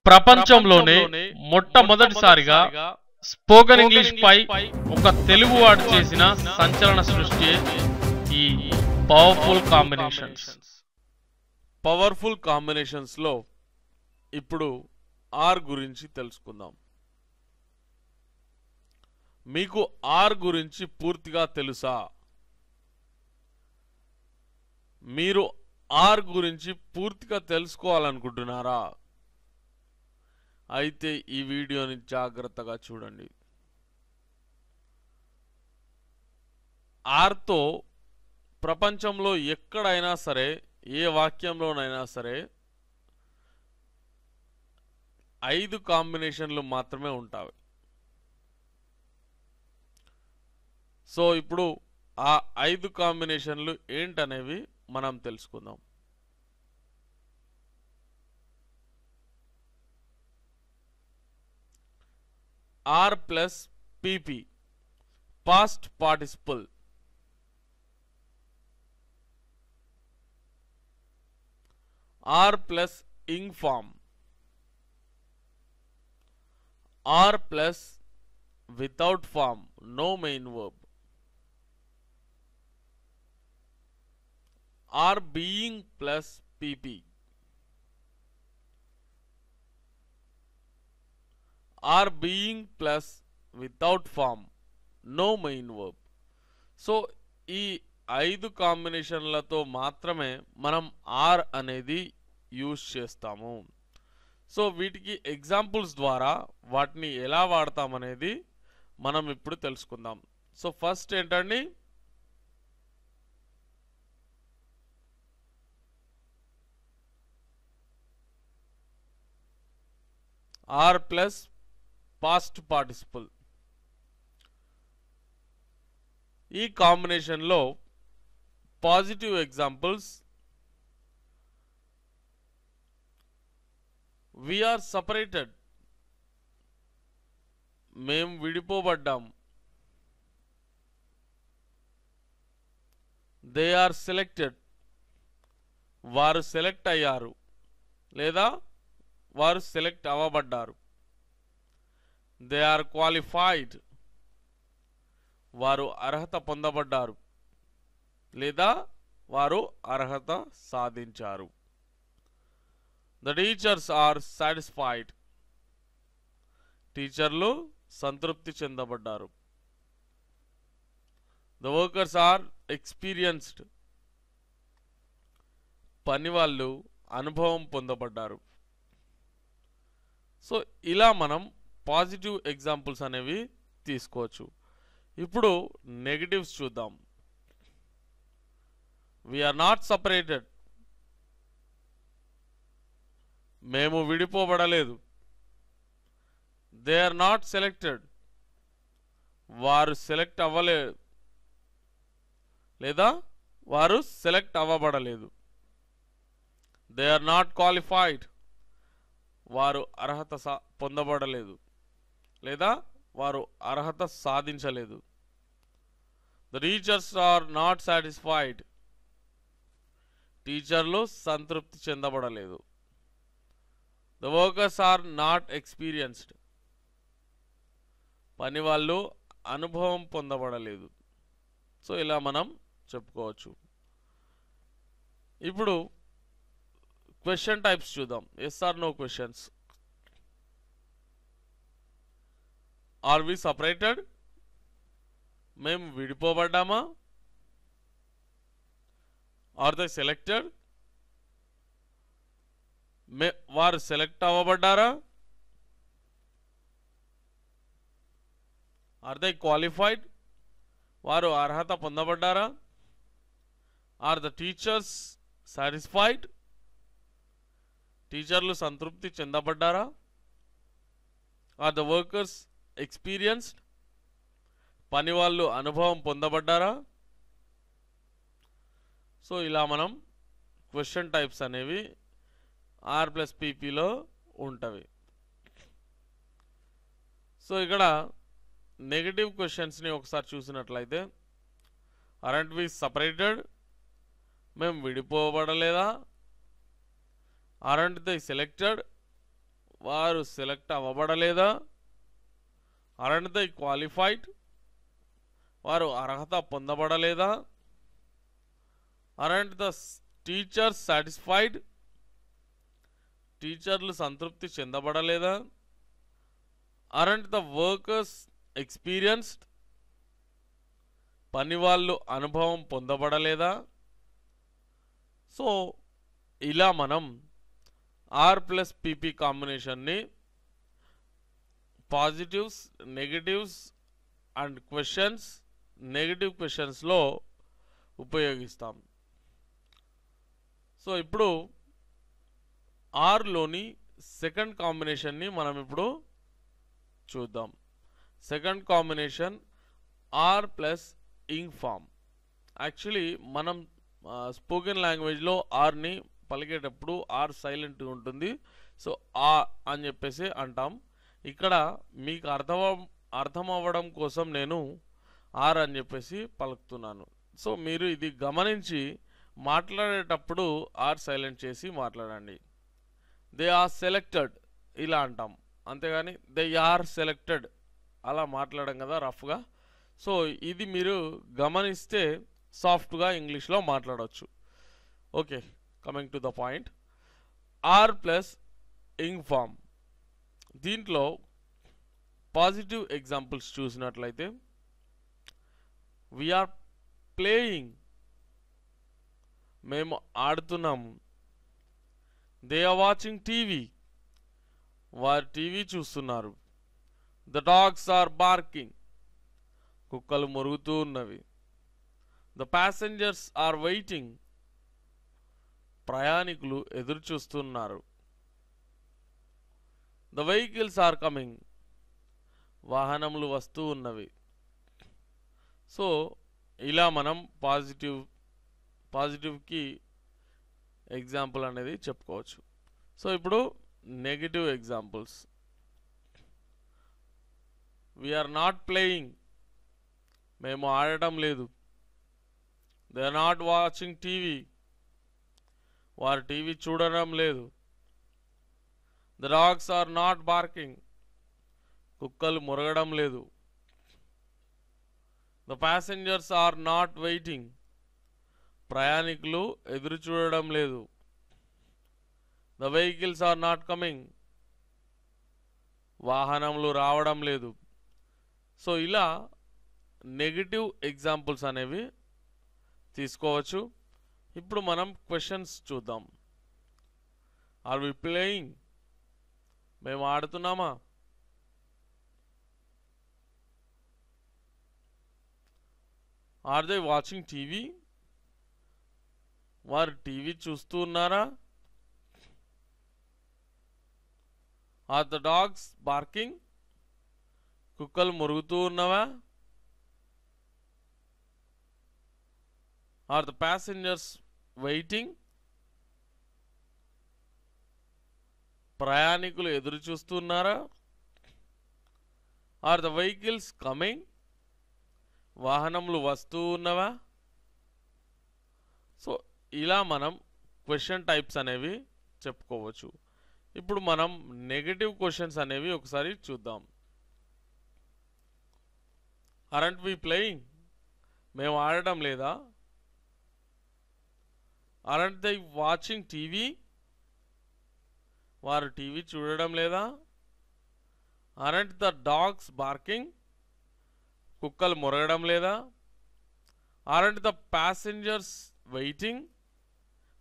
ప్రపంచంలోనే మొట్టమొదటిసారిగా spoken English పై ఒక తెలుగు వాడు చేసిన సంచలన సృష్టి ఈ పవర్ఫుల్ కాంబినేషన్స్ లో ఇప్పుడు ఆర్ గురించి తెలుసుకుందాం. మీకు ఆర్ గురించి పూర్తిగా తెలుసా? మీరు ఆర్ గురించి పూర్తిగా తెలుసుకోవాలనుకుంటున్నారా? అయితే ఈ వీడియోని జాగ్రత్తగా చూడండి. ఆర్తో ప్రపంచంలో ఎక్కడైనా సరే, ఏ వాక్యంలోనైనా సరే 5 కాంబినేషన్లు మాత్రమే ఉంటాయి. సో ఇప్పుడు ఆ 5 కాంబినేషన్లు ఏంటనేవి మనం తెలుసుకుందాం. Are plus PP past participle, are plus ing form, are plus without form no main verb, are being plus PP, are being plus without form no main verb. So ఈ 5 కాంబినేషన్లతో మాత్రమే మనం ఆర్ అనేది use చేస్తాము. So వీటికి examples ద్వారా వాటిని ఎలా వాడతామనేది మనం ఇప్పుడు తెలుసుకుందాం. సో ఫస్ట్ ఏంటండి, ఆర్ ప్లస్ పాస్ట్ పార్టిసిపల్. ఈ కాంబినేషన్లో positive examples: we are separated, మేము విడిపోబడ్డాం. they are selected, వారు సెలెక్ట్ అయ్యారు లేదా వారు సెలెక్ట్ అవ్వబడ్డారు. they are qualified, వారు అర్హత పొందబడ్డారు లేదా వారు అర్హత సాధించారు. the teachers are satisfied, టీచర్లు సంతృప్తి చెందబడ్డారు. the workers are experienced, పని వాళ్ళు అనుభవం పొందబడ్డారు. సో ఇలా మనం పాజిటివ్ ఎగ్జాంపుల్స్ అనేవి తీసుకోవచ్చు. ఇప్పుడు నెగటివ్స్ చూద్దాం. we are not separated, మేము విడిపోబడలేదు. they are not selected, వారు సెలెక్ట్ అవ్వలేదు లేదా వారు select అవ్వబడలేదు. they are not qualified, వారు అర్హత పొందబడలేదు లేదా వారు అర్హత సాధించలేదు. the teachers are not satisfied, టీచర్లు సంతృప్తి చెందబడలేదు. the workers are not experienced, పని వాళ్ళు అనుభవం పొందబడలేదు. సో ఇలా మనం చెప్పుకోవచ్చు. ఇప్పుడు క్వశ్చన్ టైప్స్ చూద్దాం. Yes or no questions. Are we separated, మేము విడిపోబడ్డామా? ఆర్ దే సెలెక్టెడ్, వారు సెలెక్ట్ అవ్వబడ్డారా? ఆర్ దే క్వాలిఫైడ్, వారు అర్హత పొందబడ్డారా? ఆర్ ద టీచర్స్ సాటిస్ఫైడ్, టీచర్లు సంతృప్తి చెందబడ్డారా? ఆర్ ద వర్కర్స్ ఎక్స్పీరియన్స్డ్, పని వాళ్ళు అనుభవం పొందబడ్డారా? సో ఇలా మనం క్వశ్చన్ టైప్స్ అనేవి ఆర్ ప్లస్ పీపీలో ఉంటవి. సో ఇక్కడ నెగటివ్ క్వశ్చన్స్ని ఒకసారి చూసినట్లయితే, అరెంట్ వి సపరేటెడ్, మేము విడిపోబడలేదా? aren't they selected? వారు సెలెక్ట్ అవ్వబడలేదా, అరెంట్ దే క్వాలిఫైడ్, వారు అర్హత పొందబడలేదా, అరెంట్ ద టీచర్స్ సాటిస్ఫైడ్, టీచర్లు సంతృప్తి చెందబడలేదా, అరెంట్ ద వర్కర్స్ ఎక్స్పీరియన్స్డ్, పని వాళ్ళు అనుభవం పొందబడలేదా. సో ఇలా మనం ఆర్ ప్లస్ పీపీ కాంబినేషన్ని positives, negatives and questions, negative క్వశ్చన్స్లో ఉపయోగిస్తాం. సో ఇప్పుడు ఆర్లోని సెకండ్ కాంబినేషన్ని మనం ఇప్పుడు చూద్దాం. Second combination are plus ing form. Actually మనం స్పోకెన్ లాంగ్వేజ్లో ఆర్ని పలికేటప్పుడు ఆర్ సైలెంట్ ఉంటుంది. సో ఆ అని చెప్పేసి అంటాం. ఇక్కడ మీకు అర్థం అవ్వడం కోసం నేను ఆర్ అని చెప్పేసి పలుకుతున్నాను. సో మీరు ఇది గమనించి మాట్లాడేటప్పుడు ఆర్ సైలెంట్ చేసి మాట్లాడండి. దే ఆర్ సెలెక్టెడ్ ఇలా అంటాం, అంతేగాని దే ఆర్ సెలెక్టెడ్ అలా మాట్లాడడం కదా రఫ్గా. సో ఇది మీరు గమనిస్తే సాఫ్ట్గా ఇంగ్లీష్లో మాట్లాడవచ్చు. Okay, coming to the point. Are plus ing form, దీంట్లో పాజిటివ్ ఎగ్జాంపుల్స్ చూసినట్లయితే వీఆర్ ప్లేయింగ్, మేము ఆడుతున్నాము. దే ఆర్ వాచింగ్ టీవీ, వారు టీవీ చూస్తున్నారు. ద డాగ్స్ ఆర్ బార్కింగ్, కుక్కలు మొరుగుతూ ఉన్నవి. ద ప్యాసింజర్స్ ఆర్ వెయిటింగ్, ప్రయాణికులు ఎదురు చూస్తున్నారు. ద వెహికల్స్ ఆర్ కమింగ్, వాహనములు వస్తూ ఉన్నవి. సో ఇలా మనం పాజిటివ్కి ఎగ్జాంపుల్ అనేది చెప్పుకోవచ్చు. సో ఇప్పుడు negative examples. We are not playing, మేము ఆడటం లేదు. They are not watching TV, వారు టీవీ చూడడం లేదు. The dogs are not barking, కుక్కలు మురగడం లేదు. The passengers are not waiting, ప్రయాణికులు ఎదురు చూడడం లేదు. The vehicles are not coming, వాహనములు రావడం లేదు. సో ఇలా నెగిటివ్ ఎగ్జాంపుల్స్ అనేవి తీసుకోవచ్చు. ఇప్పుడు మనం క్వశ్చన్స్ చూద్దాం. ఆర్ వి ప్లేయింగ్, మేము ఆడుతున్నామా. ఆర్ దే వాచింగ్ టీవీ, వారు టీవీ చూస్తూ ఉన్నారా. ఆర్ ద డాగ్స్ బార్కింగ్, కుక్కలు మురుగుతూ ఉన్నవా. ఆర్ ద ప్యాసింజర్స్ వెయిటింగ్, ప్రయాణికులు ఎదురు చూస్తున్నారా. ఆర్ ద వెహికల్స్ కమింగ్, వాహనములు వస్తూ ఉన్నవా. సో ఇలా మనం క్వశ్చన్ టైప్స్ అనేవి చెప్పుకోవచ్చు. ఇప్పుడు మనం నెగటివ్ క్వశ్చన్స్ అనేవి ఒకసారి చూద్దాం. అరెంట్ వి ప్లేయింగ్, మేము ఆడటం లేదా. అరెంట్ దే వాచింగ్ టీవీ, వారు టీవీ చూడడం లేదా. అరెంట్ ద డాగ్స్ బార్కింగ్, కుక్కలు మొరగడం లేదా. అరెంట్ ద ప్యాసింజర్స్ వెయిటింగ్,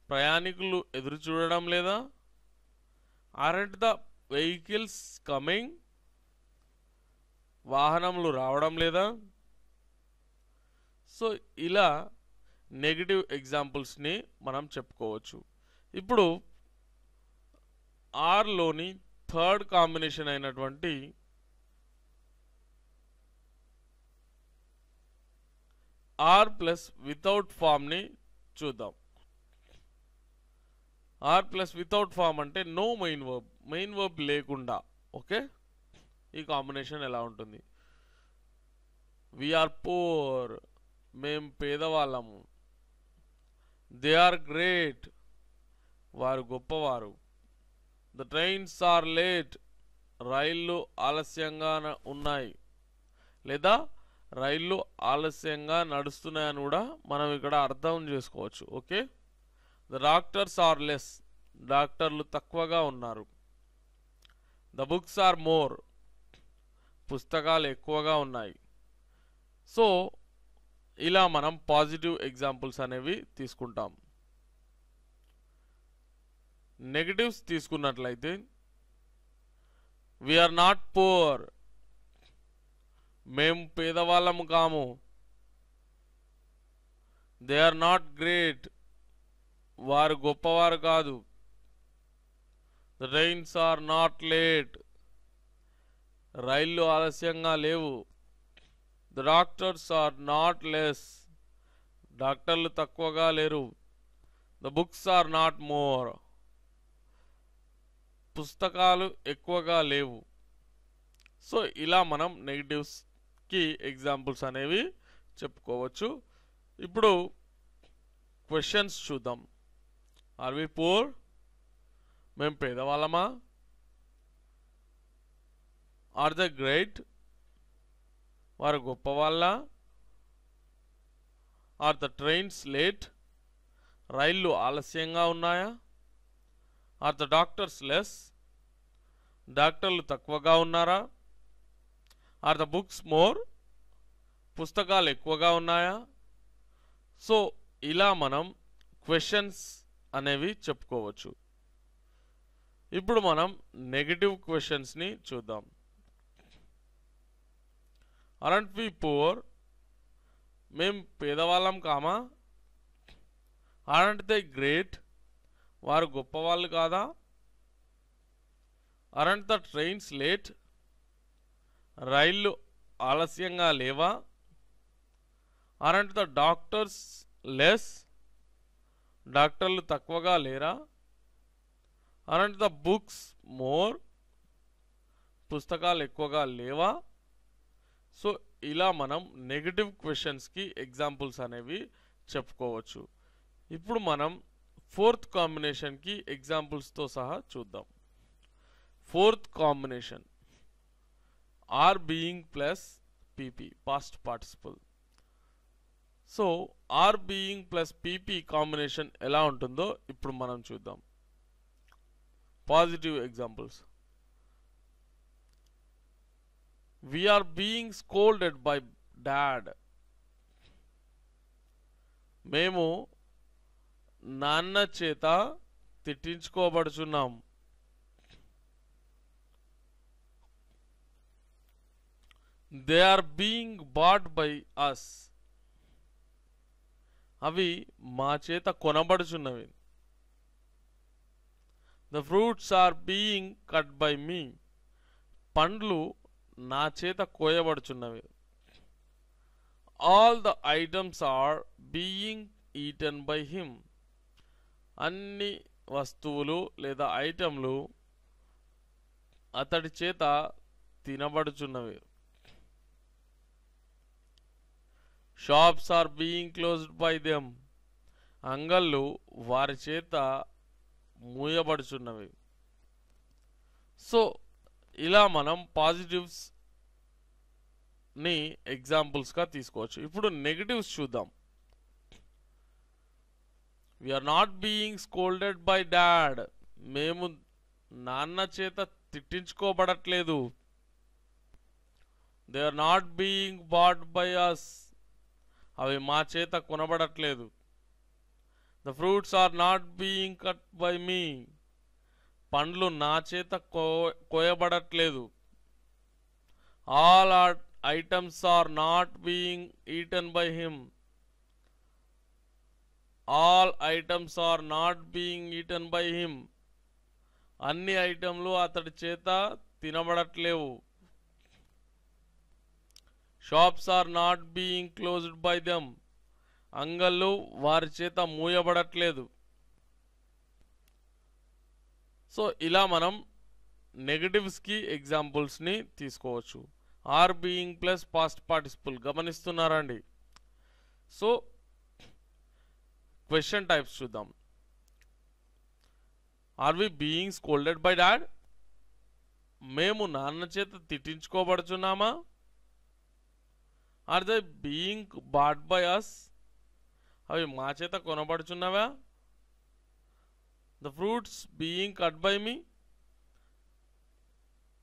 ప్రయాణికులు ఎదురు చూడడం లేదా. అరెంట్ ద వెహికల్స్ కమింగ్, వాహనములు రావడం లేదా. సో ఇలా నెగిటివ్ ఎగ్జాంపుల్స్ని మనం చెప్పుకోవచ్చు. ఇప్పుడు ఆర్లోని థర్డ్ కాంబినేషన్ అయినటువంటి ఆర్ ప్లస్ వితౌట్ ఫామ్ని చూద్దాం. ఆర్ ప్లస్ వితౌట్ ఫామ్ అంటే నో మెయిన్ వర్బ్ లేకుండా. ఓకే, ఈ కాంబినేషన్ ఎలా ఉంటుంది. వీఆర్ పూర్, మేము పేదవాళ్ళము. దే ఆర్ గ్రేట్, వారు గొప్పవారు. ద ట్రైన్స్ ఆర్ లేట్, రైళ్ళు ఆలస్యంగా ఉన్నాయి, లేదా రైళ్ళు ఆలస్యంగా నడుస్తున్నాయని కూడా మనం ఇక్కడ అర్థం చేసుకోవచ్చు. Okay, the doctors are less, డాక్టర్లు తక్కువగా ఉన్నారు. ద బుక్స్ ఆర్ మోర్, పుస్తకాలు ఎక్కువగా ఉన్నాయి. సో ఇలా మనం పాజిటివ్ ఎగ్జాంపుల్స్ అనేవి తీసుకుంటాం. నెగటివ్స్ తీసుకున్నట్లయితే వీఆర్ నాట్ పూర్, మేము పేదవాళ్ళము కాము. దే ఆర్ నాట్ గ్రేట్, వారు గొప్పవారు కాదు. The trains are not late, రైళ్ళు ఆలస్యంగా లేవు. The doctors are not less, డాక్టర్లు తక్కువగా లేరు. The books are not more, పుస్తకాలు ఎక్కువగా లేవు. సో ఇలా మనం నెగిటివ్స్కి ఎగ్జాంపుల్స్ అనేవి చెప్పుకోవచ్చు. ఇప్పుడు క్వశ్చన్స్ చూద్దాం. ఆర్ వి పూర్, మేము పేదవాళ్ళమా? ఆర్ ద గ్రేట్, వారు గొప్పవాళ్ళ? ఆర్ ద ట్రైన్స్ లేట్, రైళ్ళు ఆలస్యంగా ఉన్నాయా? ఆర్ ద డాక్టర్స్ లెస్, డాక్టర్లు తక్కువగా ఉన్నారా? ఆర్ ద బుక్స్ మోర్, పుస్తకాలు ఎక్కువగా ఉన్నాయా? సో ఇలా మనం క్వశ్చన్స్ అనేవి చెప్పుకోవచ్చు. ఇప్పుడు మనం నెగటివ్ క్వశ్చన్స్ని చూద్దాం. అరంట్ వి పూర్, మేం పేదవాళ్ళం కామా? అరంట్ దే గ్రేట్, వారు గొప్పవాళ్ళు కాదా? అరంట్ ద ట్రైన్స్ లేట్, రైళ్ళు ఆలస్యంగా లేవా? అరంట్ ద డాక్టర్స్ లెస్, డాక్టర్లు తక్కువగా లేరా? అరంట్ ద బుక్స్ మోర్, పుస్తకాలు ఎక్కువగా లేవా? సో ఇలా మనం నెగటివ్ క్వశ్చన్స్కి ఎగ్జాంపుల్స్ అనేవి చెప్పుకోవచ్చు. ఇప్పుడు మనం ఫోర్త్ కాంబినేషన్కి ఎగ్జాంపుల్స్తో సహా చూద్దాం. Fourth combination are being plus PP, past participle. So are being plus PP combination ఎలా ఉంటుందో ఇప్పుడు మనం చూద్దాం. Positive examples. We are being scolded by dad. మేము నాన్న చేత తిట్టించుకోబడుచున్నాం. They are being bought by us. అవి మా చేత కొనబడుచున్నవి. The fruits are being cut by me. పండ్లు నా చేత కోయబడుచున్నవి. All the items are being eaten by him. అన్ని వస్తువులు లేదా ఐటమ్లు అతడి చేత తినబడుచున్నవి. Shops are being closed by them. అంగళ్ళు వారి చేత మూయబడుచున్నవి. సో ఇలా మనం పాజిటివ్స్ ని ఎగ్జాంపుల్స్గా తీసుకోవచ్చు. ఇప్పుడు నెగటివ్స్ చూద్దాం. We are not being scolded by dad. మేము నాన్న చేత తిట్టించుకోబడట్లేదు. They are not being bought by us. అవి మా చేత కొనబడట్లేదు. The fruits are not being cut by me. పండ్లు నా చేత కోయబడట్లేదు. All are items are not being eaten by him. All items are not being eaten by him. అన్ని ఐటమ్లు అతడి చేత తినబడట్లేవు. Shops are not being closed by them. అంగళ్ళు వారి చేత మూయబడట్లేదు. సో ఇలా మనం నెగటివ్స్కి ఎగ్జాంపుల్స్ని తీసుకోవచ్చు. Are being plus past participle గమనిస్తున్నారండి. సో క్వశ్చన్ టైప్స్ చూద్దాం. Are we being scolded by dad? మేము నాన్న చేత తిట్టించుకోబడుచున్నామా? Are they being bought by us? అవి మా చేత కొనబడుచున్నవా? The fruits being cut by me?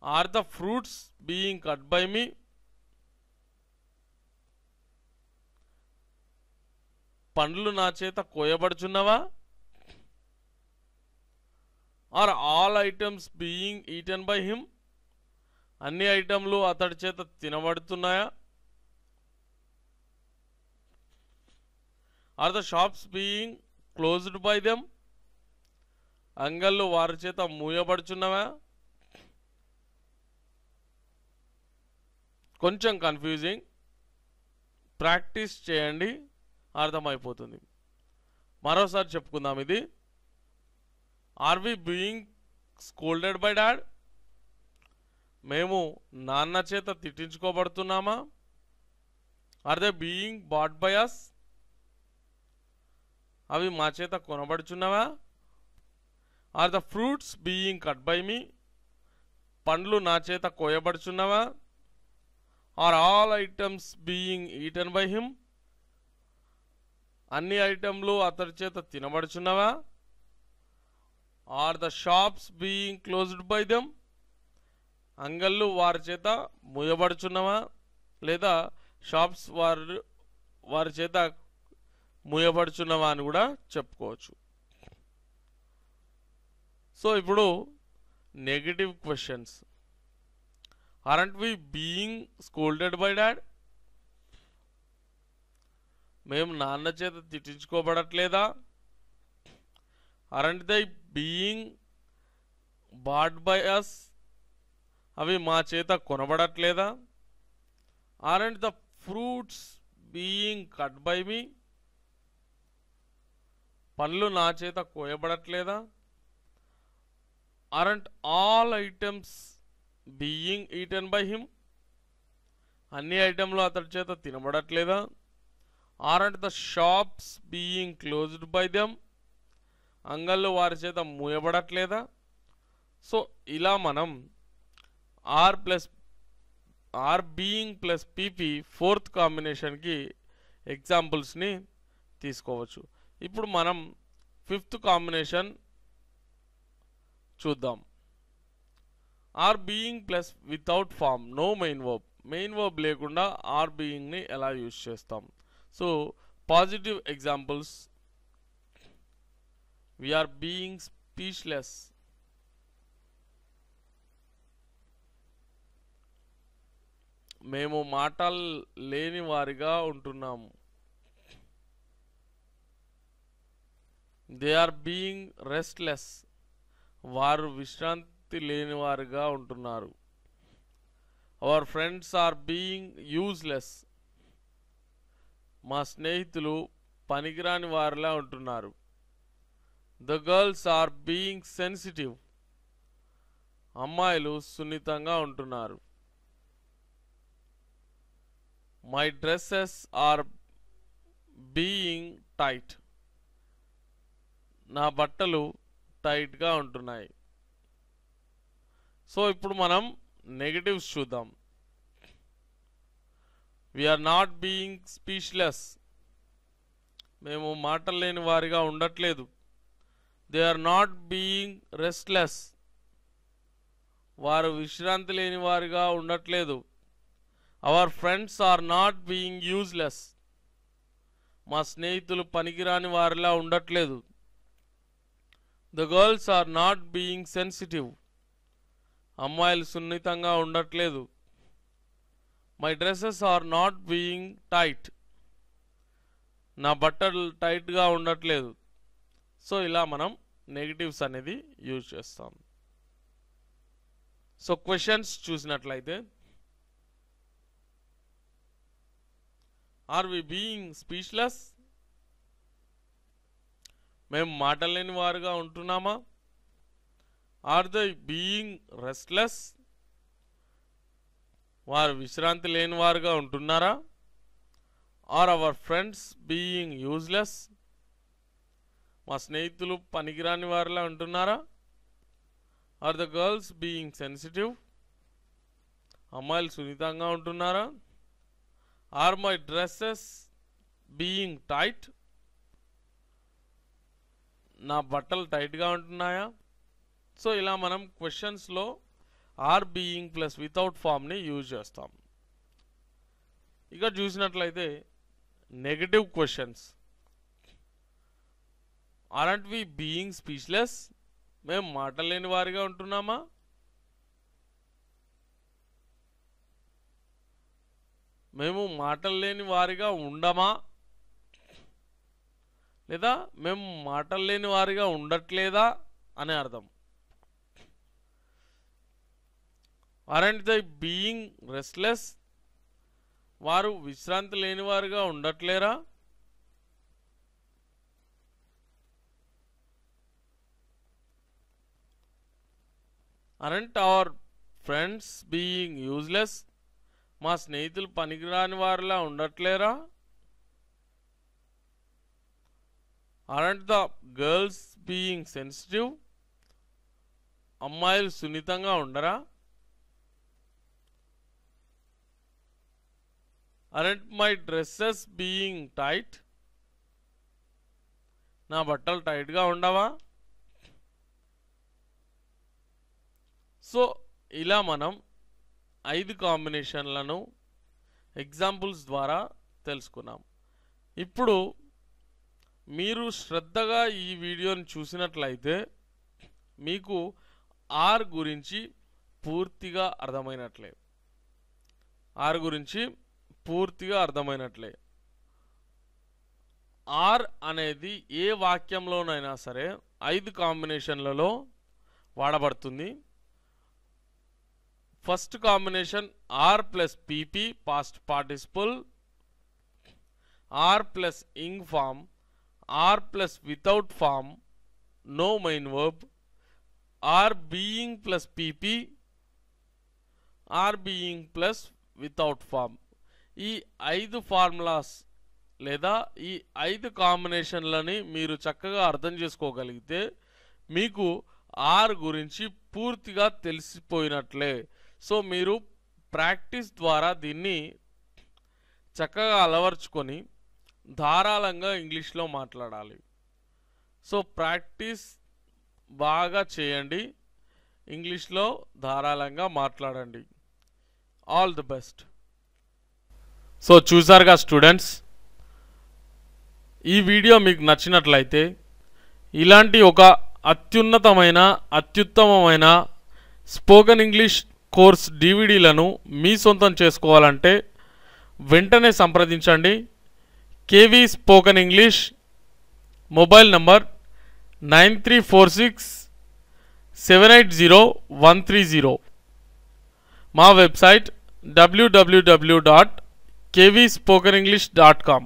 Are the fruits being cut by me? పండ్లు నా చేత కోయబడుచున్నవా? Are all items being eaten by him? అన్ని ఐటమ్లు అతడి చేత తినబడుతున్నాయా? Are the shops being closed by them? అంగళ్ళు వారి చేత మూయబడుచున్నవా? కొంచెం కన్ఫ్యూజింగ్, ప్రాక్టీస్ చేయండి, అర్థమైపోతుంది. మరోసారి చెప్పుకుందాం. ఇది are we being scolded by dad? మేము నాన్న చేత తిట్టించుకోబడుతున్నామా? Are they being bought by us? అవి మా చేత కొనబడుచున్నవా? Are the fruits being cut by me? పండ్లు నా చేత కోయబడుచున్నవా? Are all items being eaten by him? అన్ని ఐటమ్లు అతడి చేత తినబడుచున్నవా? Are the shops being closed by them? అంగళ్ళు వారి చేత మూయబడుచున్నవా? లేదా షాప్స్ వారి చేత మూయబడుచున్నవా అని కూడా చెప్పుకోవచ్చు. సో ఇప్పుడు negative questions. Aren't we being scolded by dad? మేము నాన్న చేత తిట్టించుకోబడట్లేదా? Aren't they being bought by us? అవి మా చేత కొనబడట్లేదా? Aren't the fruits being cut by me? పండ్లు నా చేత కోయబడట్లేదా? Aren't all items being eaten by him? అన్ని ఐటమ్లు అతడి చేత తినబడట్లేదా? Aren't the shops being closed by them? అంగళ్ళు వారి చేత మూయబడట్లేదా? సో ఇలా మనం are being plus PP fourth కాంబినేషన్కి ఎగ్జాంపుల్స్ని తీసుకోవచ్చు. ఇప్పుడు మనం ఫిఫ్త్ కాంబినేషన్ చూద్దాం. Are being plus without form, no main verb. Main verb లేకుండా ఆర్ బీయింగ్ని ఎలా యూజ్ చేస్తాం? So positive examples. we are being speechless. మేము మాటలు లేని వారిగా ఉంటున్నాము. They are being restless. వారు విశ్రాంతి లేని వారిగా ఉంటున్నారు. Our friends are being useless. మా స్నేహితులు పనికిరాని వారిలా ఉంటున్నారు. The girls are being sensitive. అమ్మాయిలు సున్నితంగా ఉంటున్నారు. My dresses are being tight. నా బట్టలు టైట్గా ఉంటున్నాయి. సో ఇప్పుడు మనం నెగటివ్స్ చూద్దాం. we are not being speechless. మేము మాటలు లేని వారిగా ఉండట్లేదు. they are not being restless. వారు విశ్రాంతి లేని వారిగా ఉండట్లేదు. our friends are not being useless. మా స్నేహితులు పనికిరాని వారిలా ఉండట్లేదు. the girls are not being sensitive. అమ్మాయిలు సున్నితంగా ఉండట్లేదు. My dresses are not being tight. నా బట్టలు టైట్గా ఉండట్లేదు. సో ఇలా మనం నెగిటివ్స్ అనేది యూజ్ చేస్తాం. సో క్వశ్చన్స్ చూసినట్లయితే, ఆర్ వి బీయింగ్ స్పీచ్లెస్? మేము మాటలేని వారుగా ఉంటున్నామా? Are they being restless? వారు విశ్రాంతి లేని వారుగా ఉంటున్నారా? Are our friends being useless? మా స్నేహితులు పనికిరాని వారిలా ఉంటున్నారా? Are the girls being sensitive? అమ్మాయిలు సున్నితంగా ఉంటున్నారా? Are my dresses being tight? నా బట్టలు టైట్గా ఉంటున్నాయా? సో ఇలా మనం క్వశ్చన్స్లో ఆర్ బీయింగ్ ప్లస్ వితౌట్ ఫామ్ని యూజ్ చేస్తాం. ఇక చూసినట్లయితే negative questions. Aren't we being speechless? మేము మాటలేని వారిగా ఉంటున్నామా? మేము మాటలు లేని వారిగా ఉండమా? లేదా మేము మాటలు లేని వారిగా ఉండట్లేదా అనే అర్థం. Aren't they being restless? వారు విశ్రాంతి లేని వారిగా ఉండట్లేరా? Aren't our friends being useless? మా స్నేహితులు పనికిరాని వారిలా ఉండట్లేరా? Aren't the girls being sensitive? అమ్మాయిలు సున్నితంగా ఉండరా? Aren't my dresses being tight? నా బట్టలు టైట్గా ఉండవా? సో ఇలా మనం 5 కాంబినేషన్లను ఎగ్జాంపుల్స్ ద్వారా తెలుసుకున్నాం. ఇప్పుడు మీరు శ్రద్ధగా ఈ వీడియోని చూసినట్లయితే మీకు ఆర్ గురించి పూర్తిగా అర్థమైనట్లే. ఆర్ అనేది ఏ వాక్యంలోనైనా సరే 5 కాంబినేషన్లలో వాడబడుతుంది. First combination are plus PP past participle, are plus ing form, are plus without form, no main verb, are being plus PP, are being plus without form. ఈ 5 ఫార్ములాస్ లేదా ఈ 5 కాంబినేషన్లని మీరు చక్కగా అర్థం చేసుకోగలిగితే మీకు ఆర్ గురించి పూర్తిగా తెలిసిపోయినట్లే. సో మీరు ప్రాక్టీస్ ద్వారా దీన్ని చక్కగా అలవర్చుకొని ధారాళంగా ఇంగ్లీష్లో మాట్లాడాలి. సో ప్రాక్టీస్ బాగా చేయండి, ఇంగ్లీష్లో ధారాళంగా మాట్లాడండి. All the best. సో చూసారుగా స్టూడెంట్స్, ఈ వీడియో మీకు నచ్చినట్లయితే ఇలాంటి ఒక అత్యుత్తమమైన స్పోకెన్ ఇంగ్లీష్ కోర్స్ డివిడీలను మీ సొంతం చేసుకోవాలంటే వెంటనే సంప్రదించండి. KV spoken English, mobile number 9346780130. మా వెబ్సైట్ www.kvspokenenglish.com.